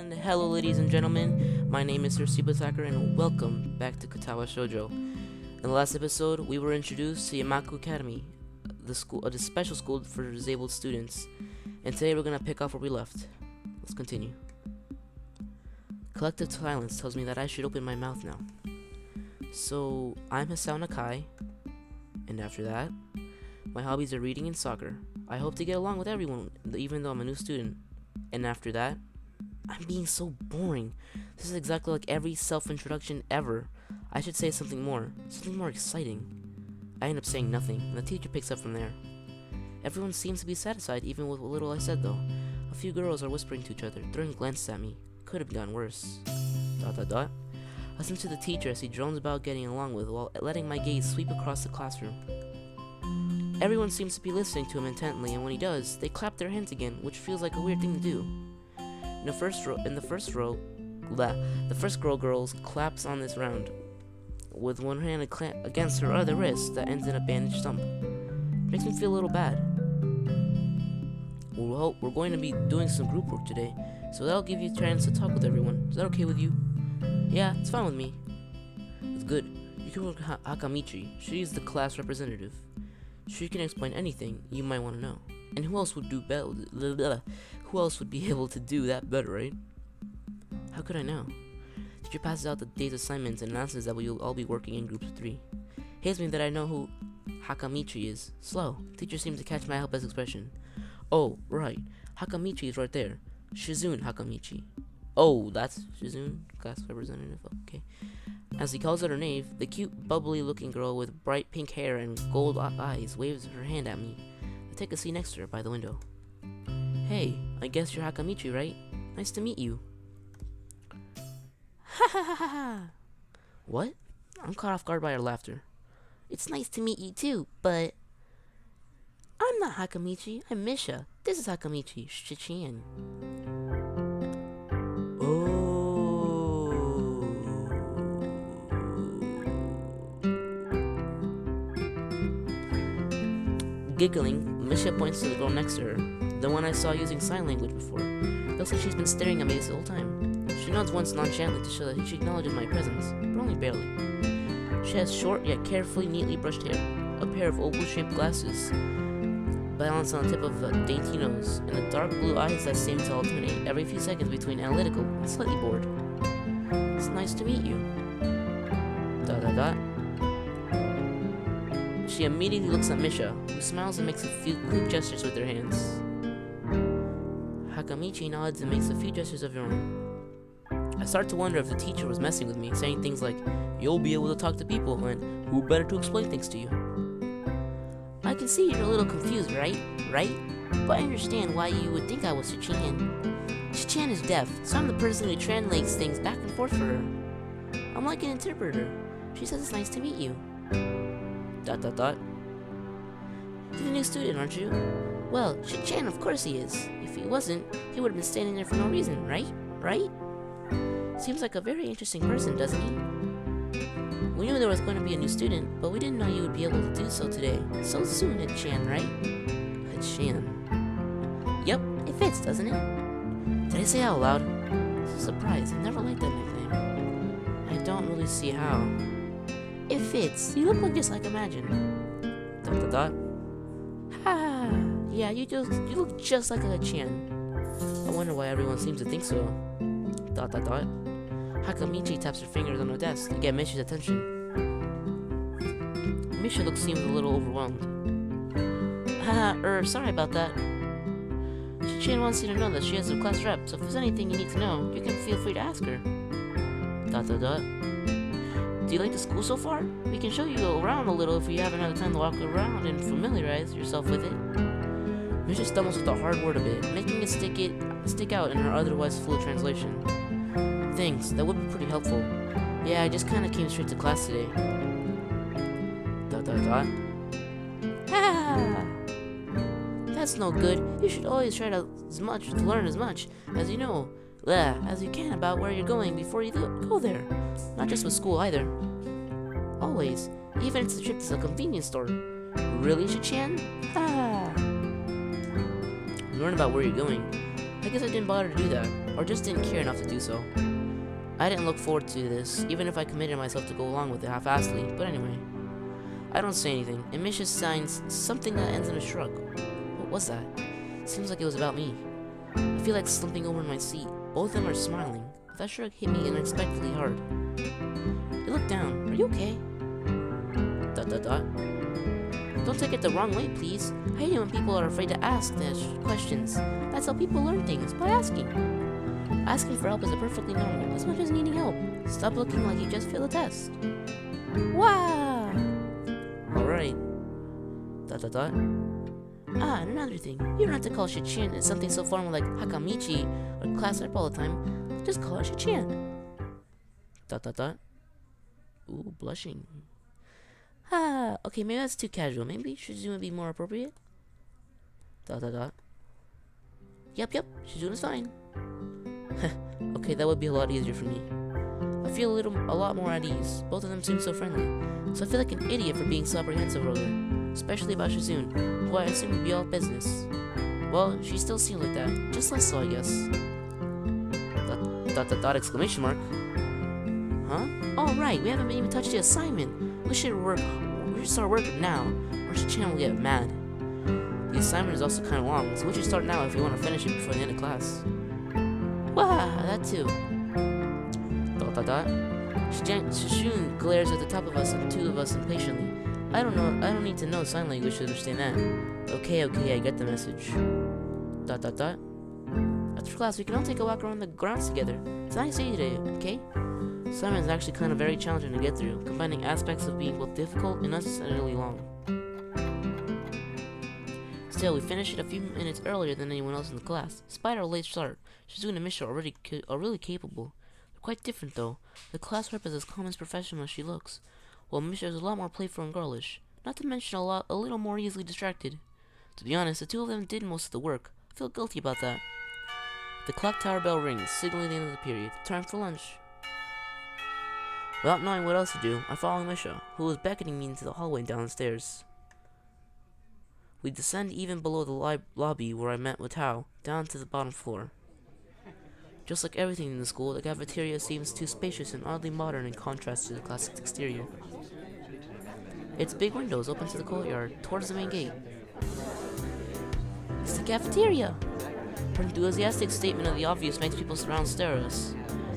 And hello, ladies and gentlemen. My name is Sir Sibataka, and welcome back to Katawa Shoujo. In the last episode, we were introduced to Yamaku Academy, the special school for disabled students. And today we're gonna pick up where we left. Let's continue. Collective silence tells me that I should open my mouth now. So, I'm Hisao Nakai, and after that, my hobbies are reading and soccer. I hope to get along with everyone, even though I'm a new student. And after that, I'm being so boring. This is exactly like every self-introduction ever. I should say something more exciting. I end up saying nothing, and the teacher picks up from there. Everyone seems to be satisfied, even with what little I said, though. A few girls are whispering to each other, throwing glances at me. Could have gone worse. ... I listen to the teacher as he drones about getting along with, while letting my gaze sweep across the classroom. Everyone seems to be listening to him intently, and when he does, they clap their hands again, which feels like a weird thing to do. The first girl claps on this round, with one hand against her other wrist that ends in a bandaged stump. Makes me feel a little bad. We're going to be doing some group work today, so that'll give you a chance to talk with everyone. Is that okay with you? Yeah, it's fine with me. It's good. You can work with Hakamichi. She's the class representative. She can explain anything you might want to know. And who else would be able to do that better, right? How could I know? Teacher passes out the day's assignments and announces that we'll all be working in groups of 3. Hates me that I know who Hakamichi is. Slow. Teacher seems to catch my helpless expression. Oh, right. Hakamichi is right there. Shizune Hakamichi. Oh, that's Shizune, class representative. Okay. As he calls out her name, the cute, bubbly-looking girl with bright pink hair and gold eyes waves her hand at me. I take a seat next to her by the window. Hey, I guess you're Hakamichi, right? Nice to meet you. Ha ha ha ha ha! What? I'm caught off guard by her laughter. It's nice to meet you too, but... I'm not Hakamichi, I'm Misha. This is Hakamichi, Shichan. Giggling, Misha points to the girl next to her, the one I saw using sign language before. Looks like she's been staring at me this whole time. She nods once nonchalantly to show that she acknowledges my presence, but only barely. She has short yet carefully, neatly brushed hair, a pair of oval-shaped glasses balanced on the tip of a dainty nose, and the dark blue eyes that seem to alternate every few seconds between analytical and slightly bored. It's nice to meet you. ... She immediately looks at Misha, who smiles and makes a few quick gestures with her hands. Hakamichi nods and makes a few gestures of her own. I start to wonder if the teacher was messing with me, saying things like, "You'll be able to talk to people," and "Who better to explain things to you?" I can see you're a little confused, right? But I understand why you would think I was Shichan. Shichan is deaf, so I'm the person who translates things back and forth for her. I'm like an interpreter. She says it's nice to meet you. ... You're the new student, aren't you? Well, Shichan, of course he is. If he wasn't, he would have been standing there for no reason, right? Seems like a very interesting person, doesn't he? We knew there was going to be a new student, but we didn't know you would be able to do so today. So soon, Hichan, right? Hichan. Yep, it fits, doesn't it? Did I say out loud? It's a surprise. I never liked that nickname. I don't really see how. It fits. You look just like Imagine. ... Ha! Yeah, you look just like a Chan. I wonder why everyone seems to think so. ... Hakamichi taps her fingers on her desk to get Misha's attention. Misha seems a little overwhelmed. Sorry about that. Chan wants you to know that she has a class rep, so if there's anything you need to know, you can feel free to ask her. ... Do you like the school so far? We can show you around a little if you haven't had the time to walk around and familiarize yourself with it. Misha stumbles with the hard word a bit, making it stick out in her otherwise fluid translation. Thanks, that would be pretty helpful. Yeah, I just kind of came straight to class today. ... Ha! That's no good. You should always try to learn as much as you know. As you can about where you're going before you go there. Not just with school either. Always. Even if it's a trip to the convenience store. Really, Shichan? Ha! Learn about where you're going. I guess I didn't bother to do that, or just didn't care enough to do so. I didn't look forward to this, even if I committed myself to go along with it half-assedly, but anyway. I don't say anything, and Misha signs something that ends in a shrug. What was that? Seems like it was about me. I feel like slumping over in my seat. Both of them are smiling. That shrug hit me unexpectedly hard. They looked down. Are you okay? ... Don't take it the wrong way, please. I hate it when people are afraid to ask questions. That's how people learn things, by asking. Asking for help is perfectly normal, as much as needing help. Stop looking like you just failed a test. Wow! Alright. ... Ah, and another thing. You don't have to call Shichin something so formal like Hakamichi or class rep all the time. Just call her Shichan. ... Ooh, blushing. Ah, okay, maybe that's too casual. Maybe Shizune would be more appropriate. ... Yep, Shizune is fine. Okay, that would be a lot easier for me. I feel a lot more at ease. Both of them seem so friendly. So I feel like an idiot for being so apprehensive earlier. Especially about Shizune, who I assume would be all business. Well, she still seemed like that. Just less so, I guess. ... Exclamation mark. Huh? Oh, right, we haven't even touched the assignment. We should start working now, or Shichan will get mad. The assignment is also kind of long, so we should start now if we want to finish it before the end of class. Wow, that too. ... Shizune glares at the top of us and two of us impatiently. I don't need to know sign language to understand that. Okay, I get the message. ... After class, we can all take a walk around the grounds together. It's a nice day today, okay? Assignment is actually kind of very challenging to get through, combining aspects of being both difficult and unnecessarily long. Still, we finished it a few minutes earlier than anyone else in the class. Despite our late start, Shizune and Misha are really capable. They're quite different, though. The class rep is as calm and professional as she looks, while Misha is a lot more playful and girlish, not to mention a little more easily distracted. To be honest, the two of them did most of the work. I feel guilty about that. The clock tower bell rings, signaling the end of the period. Time for lunch. Without knowing what else to do, I follow Misha, who was beckoning me into the hallway downstairs. We descend even below the lobby where I met with Tao, down to the bottom floor. Just like everything in the school, the cafeteria seems too spacious and oddly modern in contrast to the classic exterior. Its big windows open to the courtyard, towards the main gate. It's the cafeteria! Her enthusiastic statement of the obvious makes people around stare at us.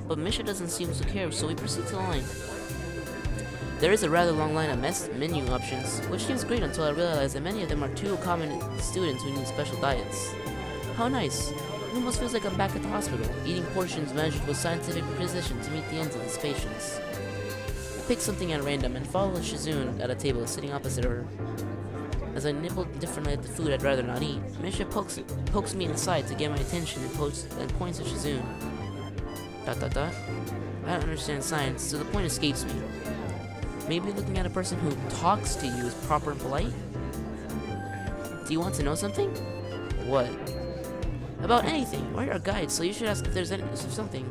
But Misha doesn't seem to care, so we proceed to the line. There is a rather long line of menu options, which seems great until I realize that many of them are too common students who need special diets. How nice! It almost feels like I'm back at the hospital, eating portions measured with scientific precision to meet the ends of its patients. I pick something at random and follow Shizune at a table sitting opposite her. As I nibble indifferently at the food I'd rather not eat, Misha pokes me inside to get my attention and points at Shizune. ... I don't understand science, so the point escapes me. Maybe looking at a person who talks to you is proper and polite? Do you want to know something? What? About anything. We're your guide, so you should ask if there's something.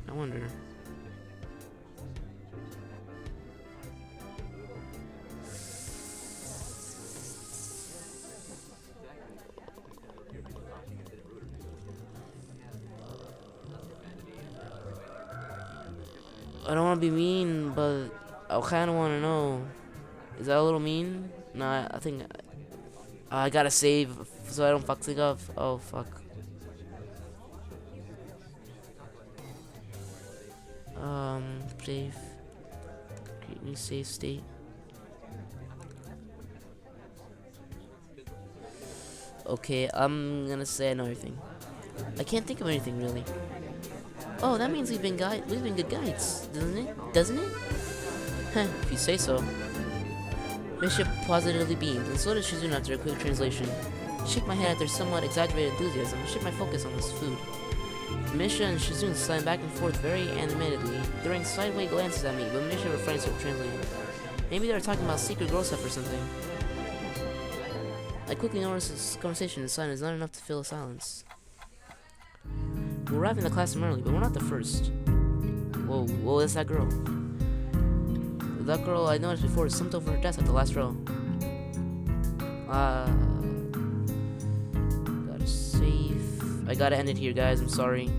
I wonder. I don't want to be mean, but I kind of want to know. Is that a little mean? No, I think I gotta save so I don't fuck things up. Oh, fuck. Save. Create new save state. Okay, I'm gonna say another thing. I can't think of anything really. Oh, that means we've been good guides, doesn't it? Heh, if you say so. Misha positively beamed, and so did Shizune after a quick translation. I shake my head at their somewhat exaggerated enthusiasm and shift my focus on this food. Misha and Shizune slam back and forth very animatedly, throwing sideways glances at me, but Misha refrains from translating. Maybe they were talking about secret girl stuff or something. I quickly notice this conversation inside is not enough to fill a silence. We arrive in the classroom early, but we're not the first. Whoa, that's that girl. That girl I noticed before is slumped over her desk at the last row. Gotta save. I gotta end it here, guys. I'm sorry.